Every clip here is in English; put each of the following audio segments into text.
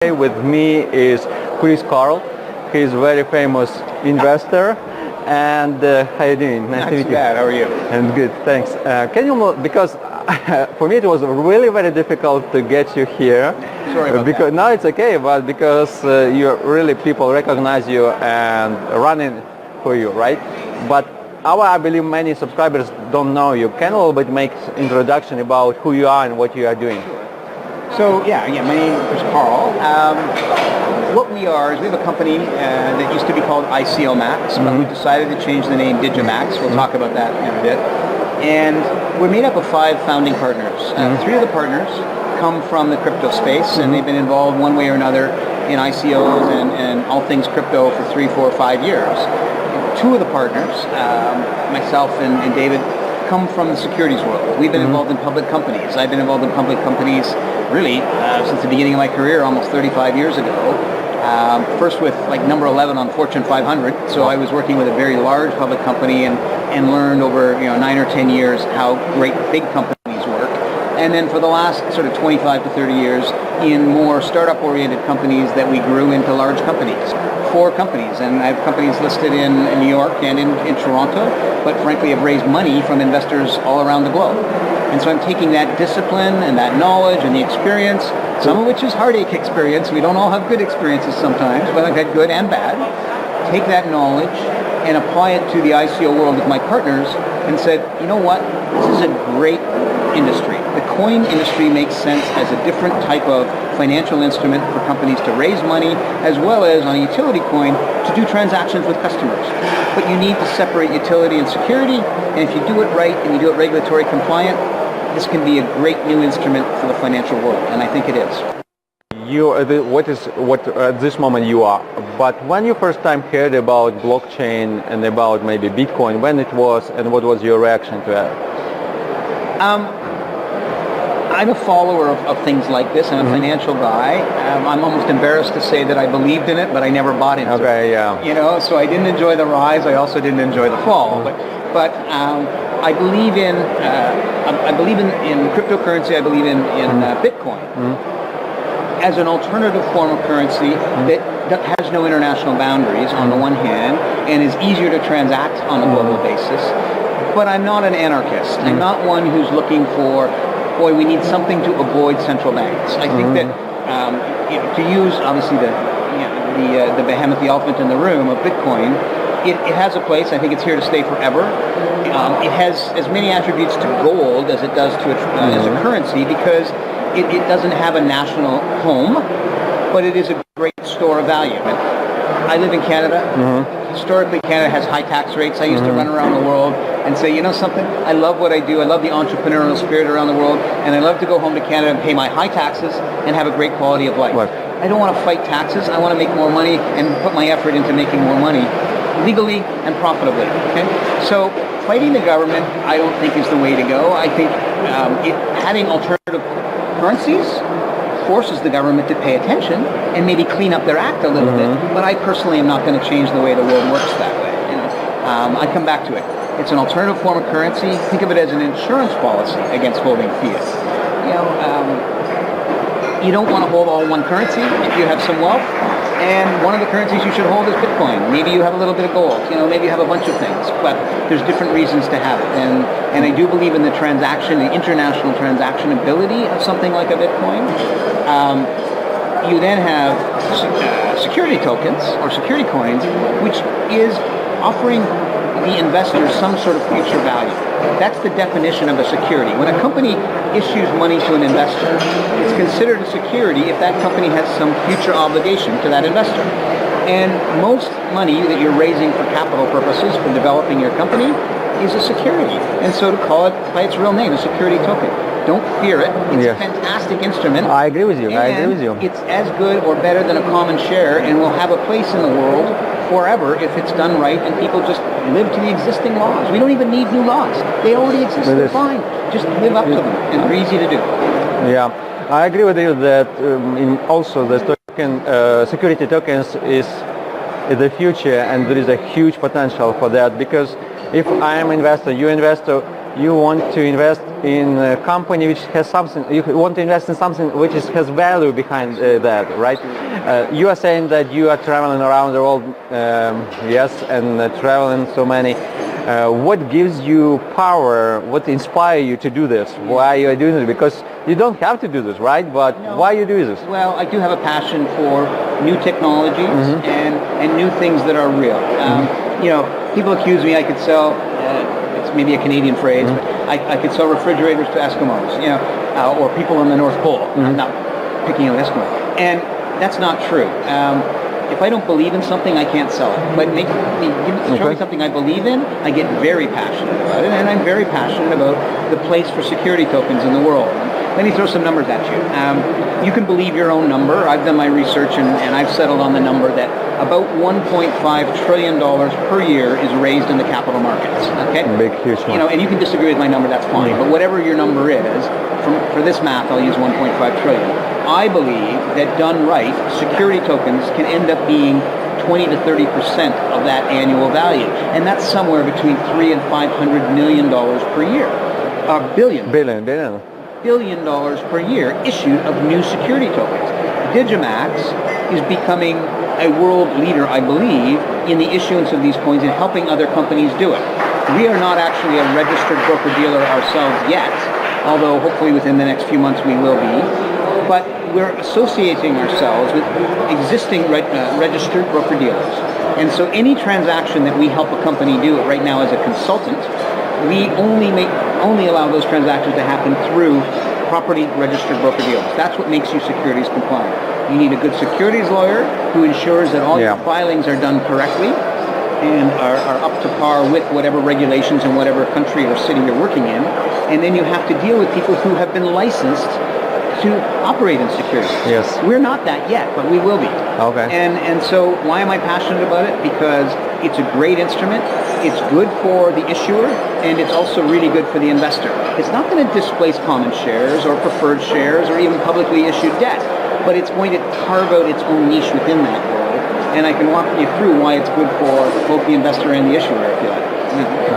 With me is Chris Carl. He's a very famous investor. And how are you doing? Nice Not to meet too you. bad. How are you? And good, thanks. Can you, because for me it was really very difficult to get you here. Sorry about because that. No, it's okay, but because you really people recognize you and running for you, right? But I believe many subscribers don't know you. Can you a little bit make introduction about who you are and what you are doing? So my name is Carl. What we are is we have a company that used to be called ICOMax, but we decided to change the name DigiMax. We'll talk about that in a bit. And we're made up of 5 founding partners. 3 of the partners come from the crypto space, and they've been involved one way or another in ICOs and all things crypto for 3, 4, 5 years. 2 of the partners, myself and David, come from the securities world. We've been involved in public companies. I've been involved in public companies really since the beginning of my career, almost 35 years ago. First with like number 11 on Fortune 500. So I was working with a very large public company and learned over 9 or 10 years how great big companies work. And then for the last sort of 25 to 30 years in more startup-oriented companies that we grew into large companies. 4 companies, and I have companies listed in New York and in Toronto, but frankly have raised money from investors all around the globe. And so I'm taking that discipline and that knowledge and the experience, some of which is heartache experience. We don't all have good experiences sometimes, but I've had good and bad. Take that knowledge and apply it to the ICO world with my partners and said, you know what, this is a great industry. The coin industry makes sense as a different type of financial instrument for companies to raise money, as well as on a utility coin to do transactions with customers. But you need to separate utility and security, and if you do it right and you do it regulatory compliant, this can be a great new instrument for the financial world, and I think it is. What at this moment you are, but when you first time heard about blockchain and about maybe Bitcoin, when it was and what was your reaction to that? I'm a follower of things like this. I'm a financial guy. I'm almost embarrassed to say that I believed in it, but I never bought into it. Okay, yeah. So I didn't enjoy the rise. I also didn't enjoy the fall. But I believe in cryptocurrency. I believe in Bitcoin as an alternative form of currency that has no international boundaries on the one hand and is easier to transact on a global basis. But I'm not an anarchist. I'm not one who's looking for, boy, we need something to avoid central banks. I think that to use obviously the behemoth, the elephant in the room of Bitcoin, it has a place. I think it's here to stay forever. It has as many attributes to gold as it does to as a currency because it doesn't have a national home, but it is a great store of value. And I live in Canada. Historically, Canada has high tax rates. I used to run around the world and say, you know something, I love what I do. I love the entrepreneurial spirit around the world, and I love to go home to Canada and pay my high taxes and have a great quality of life. Right. I don't want to fight taxes. I want to make more money and put my effort into making more money legally and profitably. Okay? So fighting the government, I don't think is the way to go. I think having alternative currencies forces the government to pay attention and maybe clean up their act a little bit. But I personally am not going to change the way the world works that way. I come back to it. It's an alternative form of currency. Think of it as an insurance policy against holding fiat. You don't want to hold all one currency if you have some wealth. And one of the currencies you should hold is Bitcoin. Maybe you have a little bit of gold. Maybe you have a bunch of things. But there's different reasons to have it. And I do believe in the international transaction ability of something like a Bitcoin. You then have security tokens or security coins, which is offering the investors some sort of future value. That's the definition of a security. When a company issues money to an investor, it's considered a security if that company has some future obligation to that investor. And most money that you're raising for capital purposes for developing your company is a security. And so to call it by its real name, a security token. Don't fear it. It's a fantastic instrument. I agree with you. It's as good or better than a common share and will have a place in the world forever if it's done right and people just live to the existing laws. We don't even need new laws. They already exist. They're fine. Just live up to them. And they're easy to do. Yeah, I agree with you that also the security tokens is the future, and there is a huge potential for that because if I am investor, you investor, you want to invest in a company which has something, you want to invest in something which has value behind that, right? You are saying that you are traveling around the world, yes, and traveling so many. What gives you power? What inspires you to do this? Why you are doing it? Because you don't have to do this, right? But No. why you do this? Well, I do have a passion for new technologies and new things that are real. You know, people accuse me I could sell, it's maybe a Canadian phrase, but I could sell refrigerators to Eskimos, you know, or people on the North Pole. I'm not picking on Eskimo. And that's not true. If I don't believe in something, I can't sell it. But show me something I believe in, I get very passionate about it. And I'm very passionate about the place for security tokens in the world. Let me throw some numbers at you. You can believe your own number. I've done my research and I've settled on the number that about $1.5 trillion per year is raised in the capital markets. Okay? Big, huge one. You know, and you can disagree with my number, that's fine. But whatever your number is, for this math, I'll use 1.5 trillion. I believe that done right, security tokens can end up being 20 to 30% of that annual value. And that's somewhere between $300 and $500 million per year. Billion dollars per year issued of new security tokens. DigiMax is becoming a world leader, I believe, in the issuance of these coins and helping other companies do it. We are not actually a registered broker-dealer ourselves yet, although hopefully within the next few months we will be. But we're associating ourselves with existing registered broker-dealers. And so any transaction that we help a company do right now as a consultant, we only allow those transactions to happen through property registered broker-dealers. That's what makes you securities compliant. You need a good securities lawyer who ensures that all your filings are done correctly and are up to par with whatever regulations in whatever country or city you're working in. And then you have to deal with people who have been licensed to operate in securities. Yes. We're not that yet, but we will be. Okay. And so why am I passionate about it? Because it's a great instrument. It's good for the issuer, and it's also really good for the investor. It's not going to displace common shares or preferred shares or even publicly issued debt, but it's going to carve out its own niche within that world. And I can walk you through why it's good for both the investor and the issuer, if you like.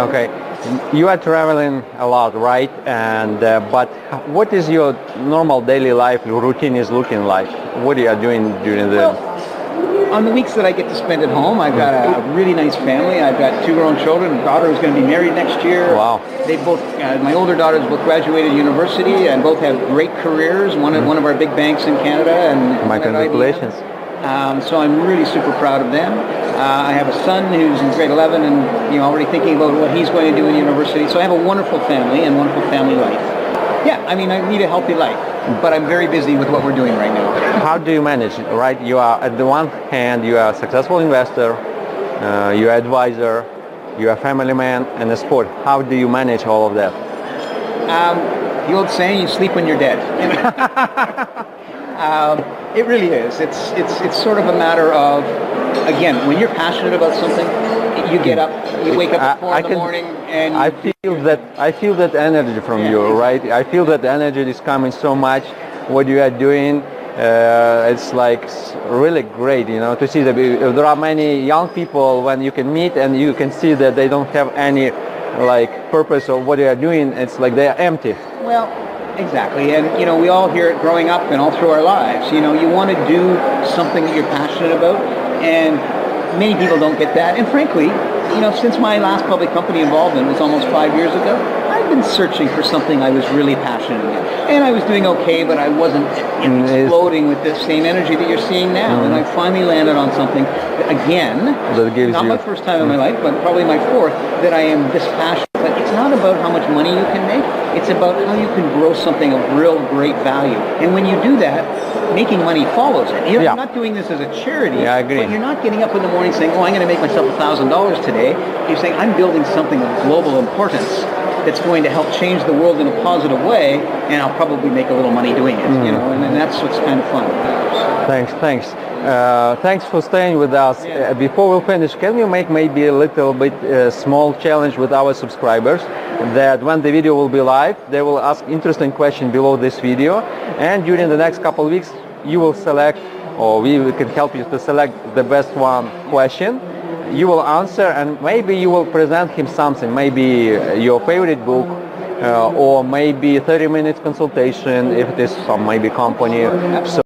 Okay. You are traveling a lot, right? And but what is your normal daily life routine is looking like? What are you doing during the... Well, on the weeks that I get to spend at home, I've got a really nice family. I've got 2 grown children. A daughter who's going to be married next year. Wow. They both, my older daughters both graduated university and both have great careers. One of our big banks in Canada. And my congratulations. So I'm really super proud of them. I have a son who's in grade 11 and already thinking about what he's going to do in university. So I have a wonderful family and wonderful family life. Yeah, I mean, I lead a healthy life, but I'm very busy with what we're doing right now. How do you manage it, right? You are, at the one hand, you are a successful investor, you are advisor, you are a family man, and a sport. How do you manage all of that? The old saying, you sleep when you're dead. It really is. It's sort of a matter of, again, when you're passionate about something, you get up, you wake up at 4 in the morning, and I feel that energy from you, right? I feel that energy is coming so much. What you are doing, it's like really great, to see that there are many young people when you can meet and you can see that they don't have any purpose of what they are doing. It's like they are empty. Well, exactly, and we all hear it growing up and all through our lives. You want to do something that you're passionate about, and many people don't get that. And frankly, since my last public company involvement was almost 5 years ago, I've been searching for something I was really passionate about. And I was doing okay, but I wasn't exploding with the same energy that you're seeing now. And I finally landed on something that, again, not my first time in my life, but probably my fourth, that I am this passionate. But it's not about how much money you can make. It's about how you can grow something of real great value. And when you do that, making money follows it. You're not doing this as a charity. Yeah, I agree. But you're not getting up in the morning saying, I'm going to make myself $1,000 today. You're saying, I'm building something of global importance that's going to help change the world in a positive way, and I'll probably make a little money doing it. And that's what's kind of fun. Thanks. Thanks for staying with us. Before we finish, can you make maybe a little bit small challenge with our subscribers that when the video will be live, they will ask interesting question below this video, and during the next couple of weeks, you will select, or we can help you to select the best one question. You will answer, and maybe you will present him something, maybe your favorite book, or maybe 30 minutes consultation if it is some maybe company. So